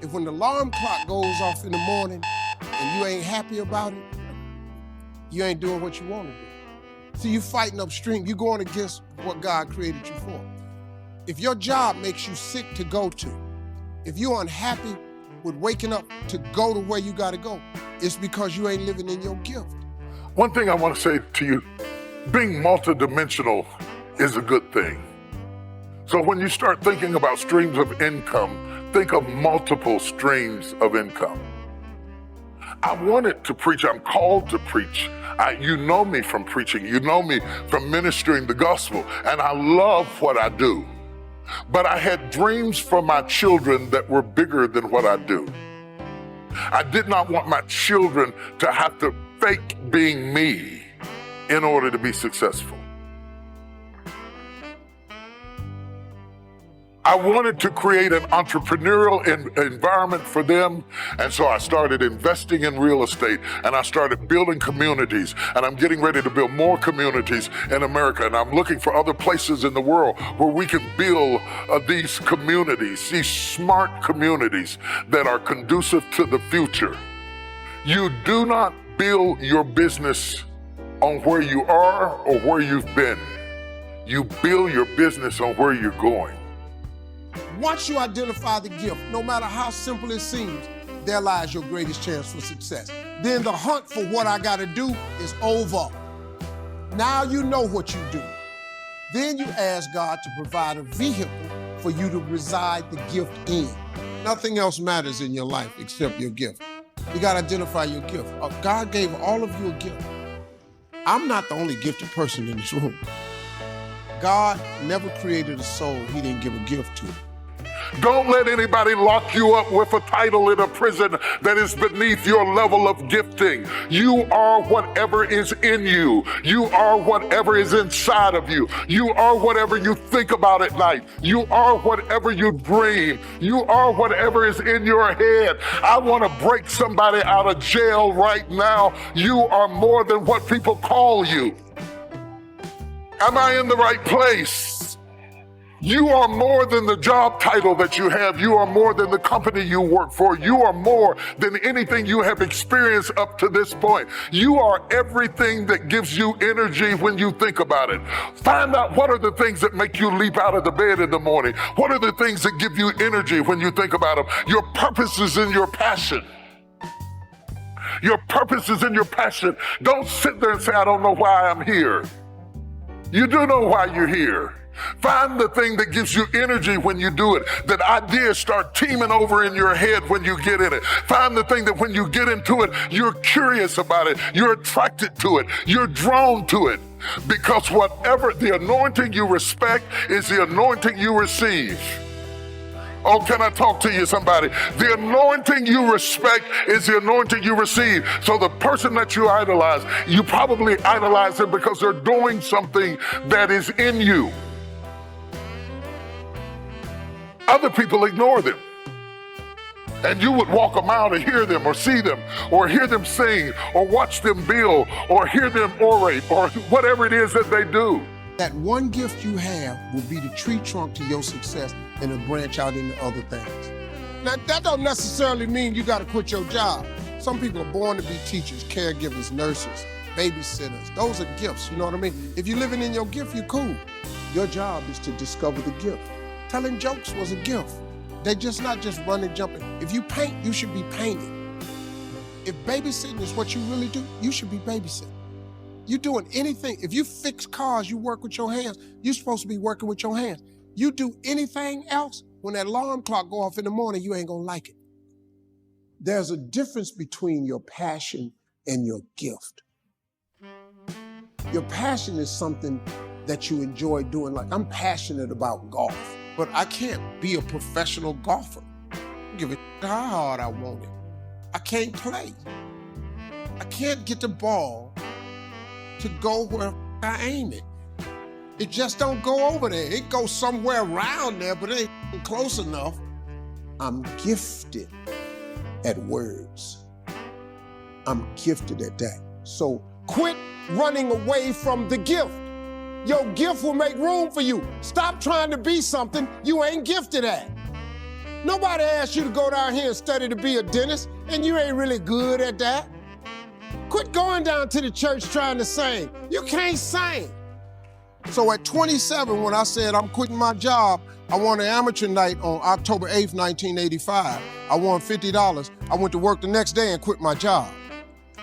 If when the alarm clock goes off in the morning and you ain't happy about it, you ain't doing what you want to do. So you fighting upstream. You going against what God created you for. If your job makes you sick to go to, if you're unhappy with waking up to go to where you got to go, it's because you ain't living in your gift. One thing I want to say to you, being multidimensional is a good thing. So when you start thinking about streams of income, think of multiple streams of income. I wanted to preach. I'm called to preach. You know me from preaching. You know me from ministering the gospel. And I love what I do. But I had dreams for my children that were bigger than what I do. I did not want my children to have to fake being me in order to be successful. I wanted to create an entrepreneurial environment for them, and so I started investing in real estate, and I started building communities, and I'm getting ready to build more communities in America, and I'm looking for other places in the world where we can build these communities, these smart communities that are conducive to the future. You do not build your business on where you are or where you've been. You build your business on where you're going. Once you identify the gift, no matter how simple it seems, there lies your greatest chance for success. Then the hunt for what I gotta do is over. Now you know what you do. Then you ask God to provide a vehicle for you to reside the gift in. Nothing else matters in your life except your gift. You gotta identify your gift. God gave all of you a gift. I'm not the only gifted person in this room. God never created a soul he didn't give a gift to. Don't let anybody lock you up with a title in a prison that is beneath your level of gifting. You are whatever is in you. You are whatever is inside of you. You are whatever you think about at night. You are whatever you dream. You are whatever is in your head. I want to break somebody out of jail right now. You are more than what people call you. Am I in the right place? You are more than the job title that you have. You are more than the company you work for. You are more than anything you have experienced up to this point. You are everything that gives you energy when you think about it. Find out what are the things that make you leap out of the bed in the morning. What are the things that give you energy when you think about them? Your purpose is in your passion. Your purpose is in your passion. Don't sit there and say, I don't know why I'm here. You do know why you're here. Find the thing that gives you energy when you do it, that ideas start teaming over in your head when you get in it. Find the thing that when you get into it, you're curious about it, you're attracted to it, you're drawn to it. Because whatever the anointing you respect is the anointing you receive. Oh, can I talk to you, somebody? The anointing you respect is the anointing you receive. So the person that you idolize, you probably idolize them because they're doing something that is in you. Other people ignore them. And you would walk a mile to hear them or see them or hear them sing or watch them build or hear them orate or whatever it is that they do. That one gift you have will be the tree trunk to your success and it'll branch out into other things. Now, that don't necessarily mean you gotta quit your job. Some people are born to be teachers, caregivers, nurses, babysitters. Those are gifts, you know what I mean? If you're living in your gift, you're cool. Your job is to discover the gift. Telling jokes was a gift. They're just not just running, jumping. If you paint, you should be painting. If babysitting is what you really do, you should be babysitting. You're doing anything. If you fix cars, you work with your hands. You're supposed to be working with your hands. You do anything else, when that alarm clock go off in the morning, you ain't gonna like it. There's a difference between your passion and your gift. Your passion is something that you enjoy doing. Like, I'm passionate about golf, but I can't be a professional golfer. Give it how hard I want it. I can't play. I can't get the ball to go where I aim it. It just don't go over there. It goes somewhere around there, but it ain't close enough. I'm gifted at words. I'm gifted at that. So quit running away from the gift. Your gift will make room for you. Stop trying to be something you ain't gifted at. Nobody asked you to go down here and study to be a dentist, and you ain't really good at that. Quit going down to the church trying to sing. You can't sing. So at 27, when I said I'm quitting my job, I won an amateur night on October 8th, 1985. I won $50. I went to work the next day and quit my job.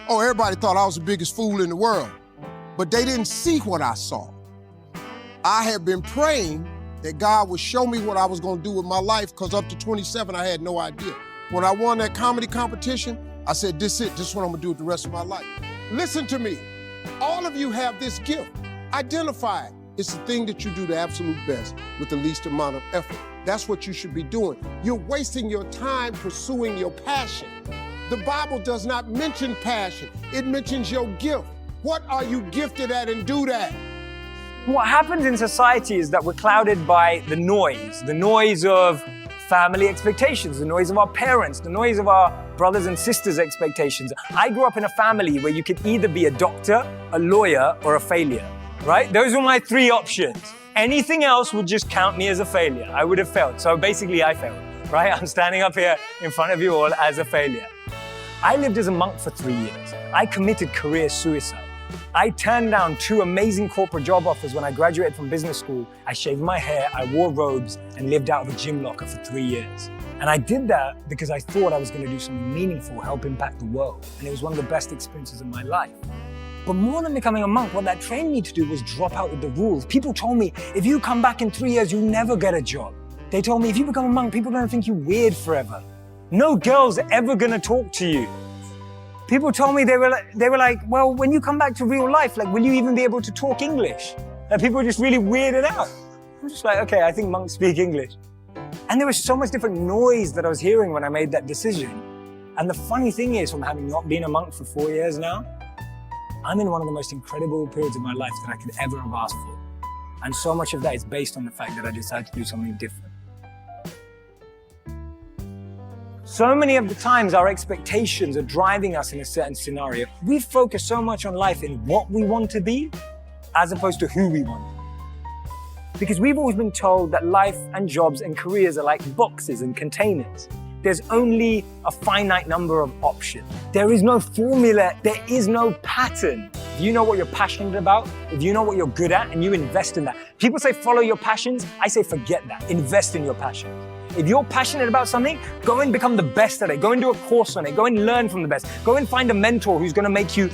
Oh, everybody thought I was the biggest fool in the world, but they didn't see what I saw. I had been praying that God would show me what I was gonna do with my life, because up to 27, I had no idea. When I won that comedy competition, I said, this is it, this is what I'm gonna do with the rest of my life. Listen to me, all of you have this gift. Identify it. It's the thing that you do the absolute best with the least amount of effort. That's what you should be doing. You're wasting your time pursuing your passion. The Bible does not mention passion, it mentions your gift. What are you gifted at, and do that? What happens in society is that we're clouded by the noise of family expectations, the noise of our parents, the noise of our brothers and sisters' expectations. I grew up in a family where you could either be a doctor, a lawyer, or a failure, right? Those were my three options. Anything else would just count me as a failure. I would have failed. So basically I failed, right? I'm standing up here in front of you all as a failure. I lived as a monk for 3 years. I committed career suicide. I turned down 2 amazing corporate job offers when I graduated from business school. I shaved my hair, I wore robes, and lived out of a gym locker for 3 years. And I did that because I thought I was going to do something meaningful, help impact the world. And it was one of the best experiences of my life. But more than becoming a monk, what that trained me to do was drop out with the rules. People told me, if you come back in 3 years, you'll never get a job. They told me, if you become a monk, people are going to think you weird forever. No girl's ever going to talk to you. People told me, they were like, well, when you come back to real life, like, will you even be able to talk English? And people were just really weirded out. I'm just like, okay, I think monks speak English. And there was so much different noise that I was hearing when I made that decision. And the funny thing is, from having not been a monk for 4 years now, I'm in one of the most incredible periods of my life that I could ever have asked for. And so much of that is based on the fact that I decided to do something different. So many of the times our expectations are driving us in a certain scenario. We focus so much on life in what we want to be as opposed to who we want to be. Because we've always been told that life and jobs and careers are like boxes and containers. There's only a finite number of options. There is no formula, there is no pattern. If you know what you're passionate about, if you know what you're good at, and you invest in that. People say follow your passions, I say forget that, invest in your passions. If you're passionate about something, go and become the best at it. Go and do a course on it. Go and learn from the best. Go and find a mentor who's going to make you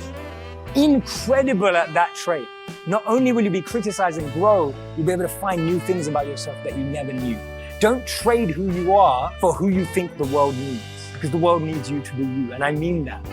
incredible at that trait. Not only will you be criticized and grow, you'll be able to find new things about yourself that you never knew. Don't trade who you are for who you think the world needs, because the world needs you to be you, and I mean that.